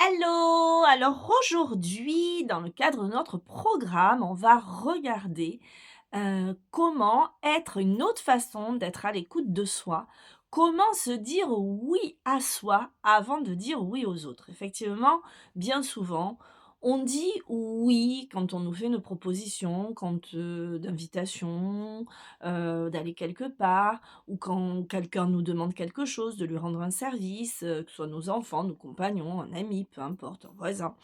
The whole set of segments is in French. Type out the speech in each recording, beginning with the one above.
Hello! Alors aujourd'hui, dans le cadre de notre programme, on va regarder, comment être une autre façon d'être à l'écoute de soi. Comment se dire oui à soi avant de dire oui aux autres. Effectivement, bien souvent, on dit oui quand on nous fait une proposition, quand, d'invitation, d'aller quelque part ou quand quelqu'un nous demande quelque chose, de lui rendre un service, que ce soit nos enfants, nos compagnons, un ami, peu importe, un voisin.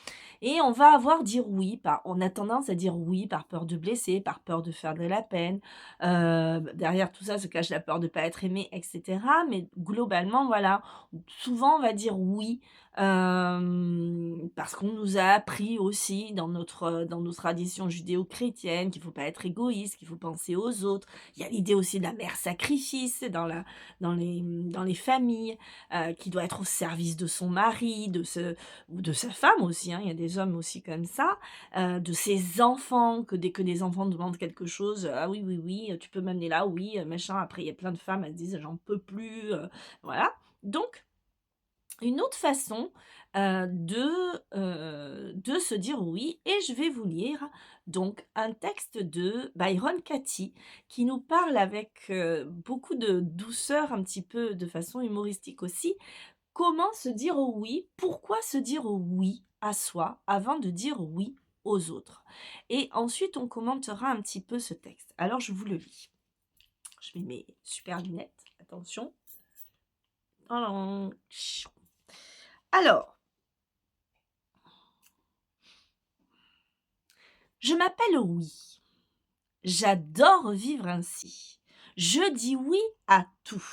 Et on va avoir dire oui, on a tendance à dire oui par peur de blesser, par peur de faire de la peine. Derrière tout ça se cache la peur de ne pas être aimé, et cetera. Mais globalement, voilà, souvent on va dire oui, parce qu'on nous a appris aussi dans nos traditions judéo-chrétiennes qu'il faut pas être égoïste, qu'il faut penser aux autres. Il y a l'idée aussi de la mère sacrifice dans les familles, qui doit être au service de son mari, ou de sa femme aussi, hein, il y a des hommes aussi comme ça, de ses enfants, que dès que les enfants demandent quelque chose: «Ah oui, oui, oui, tu peux m'amener là, oui, machin». Après il y a plein de femmes, elles se disent: «J'en peux plus», voilà. Donc une autre façon, de se dire oui et je vais vous lire donc un texte de Byron Katie qui nous parle avec, beaucoup de douceur, un petit peu de façon humoristique aussi. Comment se dire oui? Pourquoi se dire oui à soi avant de dire oui aux autres? Et ensuite on commentera un petit peu ce texte. Alors je vous le lis. Je mets mes super lunettes, attention. Alors je m'appelle Oui. J'adore vivre ainsi. Je dis oui à tout.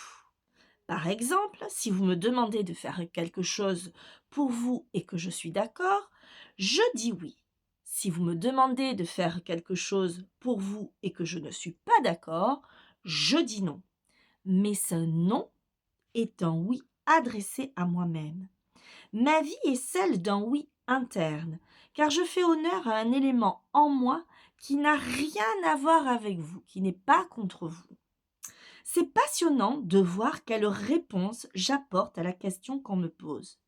Par exemple, si vous me demandez de faire quelque chose pour vous et que je suis d'accord, je dis oui. Si vous me demandez de faire quelque chose pour vous et que je ne suis pas d'accord, je dis non. Mais ce non est un oui adressé à moi-même. Ma vie est celle d'un oui interne, car je fais honneur à un élément en moi qui n'a rien à voir avec vous, qui n'est pas contre vous. C'est passionnant de voir quelle réponse j'apporte à la question qu'on me pose.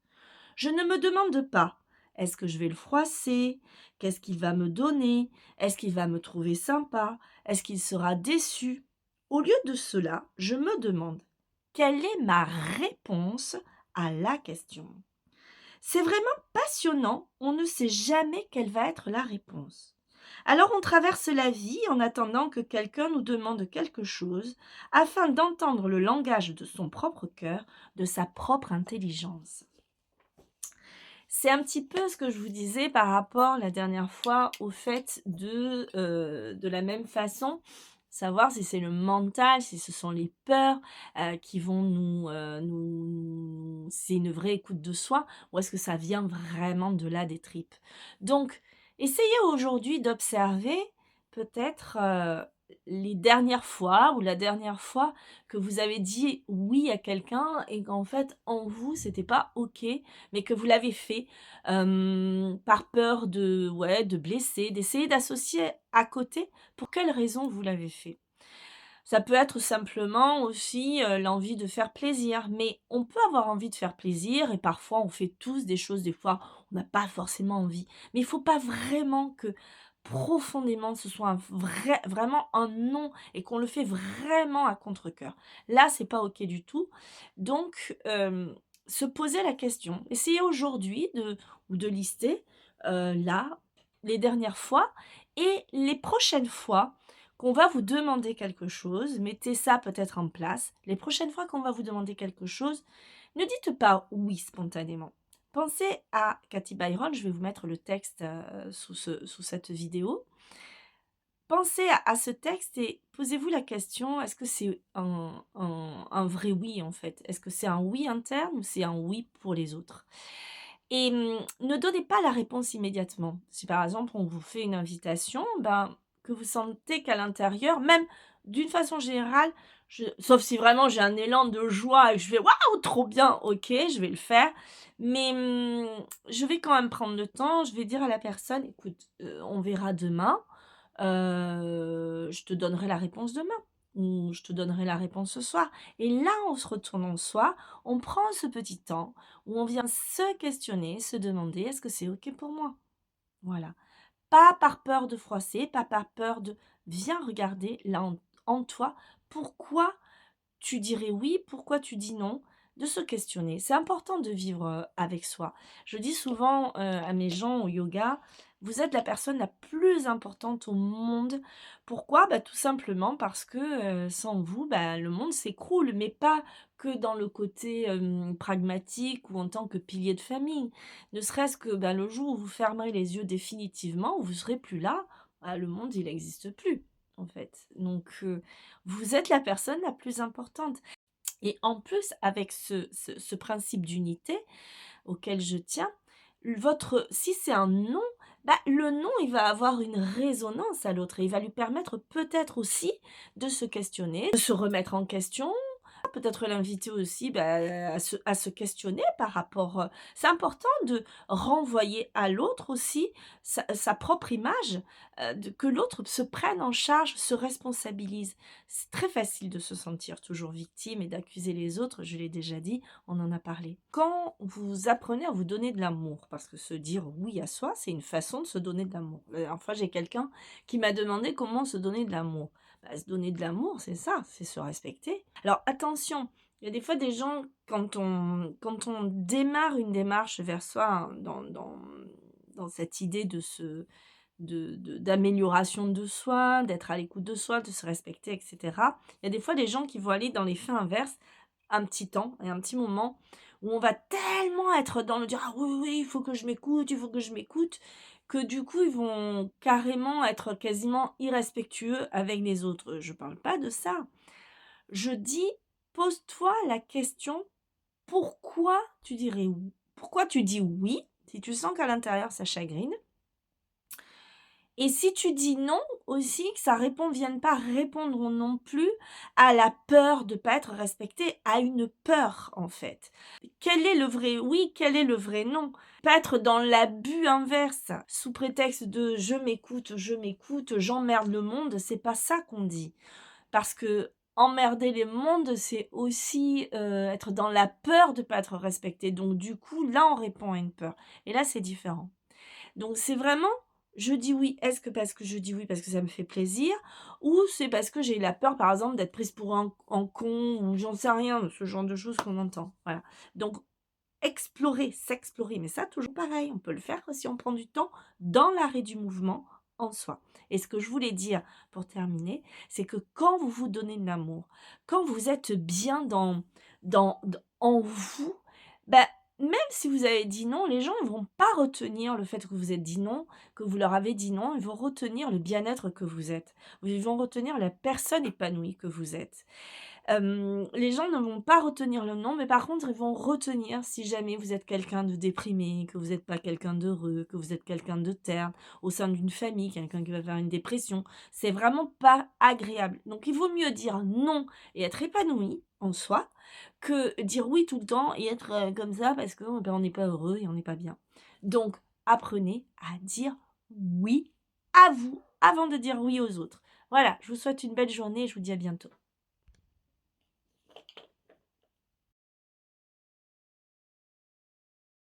Je ne me demande pas: est-ce que je vais le froisser? Qu'est-ce qu'il va me donner? Est-ce qu'il va me trouver sympa? Est-ce qu'il sera déçu? Au lieu de cela, je me demande: quelle est ma réponse à la question? C'est vraiment passionnant, on ne sait jamais quelle va être la réponse. Alors on traverse la vie en attendant que quelqu'un nous demande quelque chose, afin d'entendre le langage de son propre cœur, de sa propre intelligence. C'est un petit peu ce que je vous disais par rapport la dernière fois au fait de la même façon, savoir si c'est le mental, si ce sont les peurs, qui vont c'est une vraie écoute de soi ou est-ce que ça vient vraiment de là des tripes? Donc essayez aujourd'hui d'observer peut-être, les dernières fois ou la dernière fois que vous avez dit oui à quelqu'un et qu'en fait en vous c'était pas OK, mais que vous l'avez fait, par peur de ouais, de blesser, d'essayer d'associer à côté pour quelles raisons vous l'avez fait. Ça peut être simplement aussi, l'envie de faire plaisir, mais on peut avoir envie de faire plaisir et parfois on fait tous des choses, des fois on n'a pas forcément envie. Mais il faut pas vraiment que profondément ce soit un vraiment un non et qu'on le fait vraiment à contre-cœur. Là, c'est pas OK du tout. Donc, se poser la question. Essayez aujourd'hui de lister, là, les dernières fois et les prochaines fois qu'on va vous demander quelque chose, mettez ça peut-être en place. Les prochaines fois qu'on va vous demander quelque chose, ne dites pas oui spontanément. Pensez à Cathy Byron, je vais vous mettre le texte sous cette vidéo. Pensez à ce texte et posez-vous la question, est-ce que c'est un vrai oui en fait? Est-ce que c'est un oui interne ou c'est un oui pour les autres? Et ne donnez pas la réponse immédiatement. Si par exemple on vous fait une invitation, ben, que vous sentez qu'à l'intérieur, même d'une façon générale, sauf si vraiment j'ai un élan de joie et que je fais: «Waouh, trop bien!» OK, je vais le faire. Mais je vais quand même prendre le temps, je vais dire à la personne: «Écoute, on verra demain, je te donnerai la réponse demain». ou je te donnerai la réponse ce soir. Et là, on se retourne en soi, on prend ce petit temps où on vient se questionner, se demander: «Est-ce que c'est OK pour moi?» Voilà. Pas par peur de froisser, pas par peur de viens regarder là en toi, pourquoi tu dirais oui, pourquoi tu dis non? De se questionner. C'est important de vivre, avec soi. Je dis souvent, à mes gens au yoga: «Vous êtes la personne la plus importante au monde». Pourquoi? Bah, tout simplement parce que, sans vous, bah, le monde s'écroule, mais pas que dans le côté, pragmatique ou en tant que pilier de famille. Ne serait-ce que, bah, le jour où vous fermerez les yeux définitivement, où vous serez plus là, bah, le monde il n'existe plus, en fait. Donc vous êtes la personne la plus importante. Et en plus, avec ce principe d'unité auquel je tiens, votre si c'est un non, bah, le non, il va avoir une résonance à l'autre et il va lui permettre peut-être aussi de se questionner, de se remettre en question, peut-être l'inviter aussi, bah, à se questionner par rapport, c'est important de renvoyer à l'autre aussi sa propre image, de que l'autre se prenne en charge, se responsabilise. C'est très facile de se sentir toujours victime et d'accuser les autres, je l'ai déjà dit, on en a parlé. Quand vous apprenez à vous donner de l'amour, parce que se dire oui à soi, c'est une façon de se donner de l'amour. La dernière fois, j'ai quelqu'un qui m'a demandé comment se donner de l'amour. Bah, se donner de l'amour, c'est ça, c'est se respecter. Alors attention, il y a des fois des gens, quand on démarre une démarche vers soi, hein, dans cette idée d'amélioration de soi, d'être à l'écoute de soi, de se respecter, et cetera. Il y a des fois des gens qui vont aller dans l'effet inverse, un petit temps et un petit moment où on va tellement être dans le dire: «Ah oui, oui, oui, il faut que je m'écoute, il faut que je m'écoute», que du coup, ils vont carrément être quasiment irrespectueux avec les autres. Je parle pas de ça. Je dis: «Pose-toi la question, pourquoi tu dirais ou pourquoi tu dis oui?» Si tu sens qu'à l'intérieur ça chagrine et si tu dis non aussi, que sa réponse vienne pas répondre non plus à la peur de pas être respecté, à une peur en fait. Quel est le vrai oui, quel est le vrai non? Pas être dans l'abus inverse, sous prétexte de je m'écoute, j'emmerde le monde, c'est pas ça qu'on dit. Parce que emmerder les mondes, c'est aussi, être dans la peur de pas être respecté. Donc du coup, là, on répond à une peur et là, c'est différent. Donc c'est vraiment, je dis oui, est-ce que parce que je dis oui parce que ça me fait plaisir ou c'est parce que j'ai la peur, par exemple, d'être prise pour un con ou j'en sais rien, ce genre de choses qu'on entend, voilà. Donc explorer, s'explorer, mais ça toujours pareil, on peut le faire si on prend du temps dans l'arrêt du mouvement en soi. Et ce que je voulais dire pour terminer, c'est que quand vous vous donnez de l'amour, quand vous êtes bien en vous, bah, même si vous avez dit non, les gens ne vont pas retenir le fait que vous êtes dit non, que vous leur avez dit non, ils vont retenir le bien-être que vous êtes. Ils vont retenir la personne épanouie que vous êtes. Les gens ne vont pas retenir le non, mais par contre, ils vont retenir si jamais vous êtes quelqu'un de déprimé, que vous n'êtes pas quelqu'un d'heureux, que vous êtes quelqu'un de terne au sein d'une famille, quelqu'un qui va faire une dépression. C'est vraiment pas agréable. Donc il vaut mieux dire non et être épanoui en soi, que dire oui tout le temps et être, comme ça parce que, ben, on n'est pas heureux et on n'est pas bien. Donc apprenez à dire oui à vous avant de dire oui aux autres. Voilà, je vous souhaite une belle journée et je vous dis à bientôt.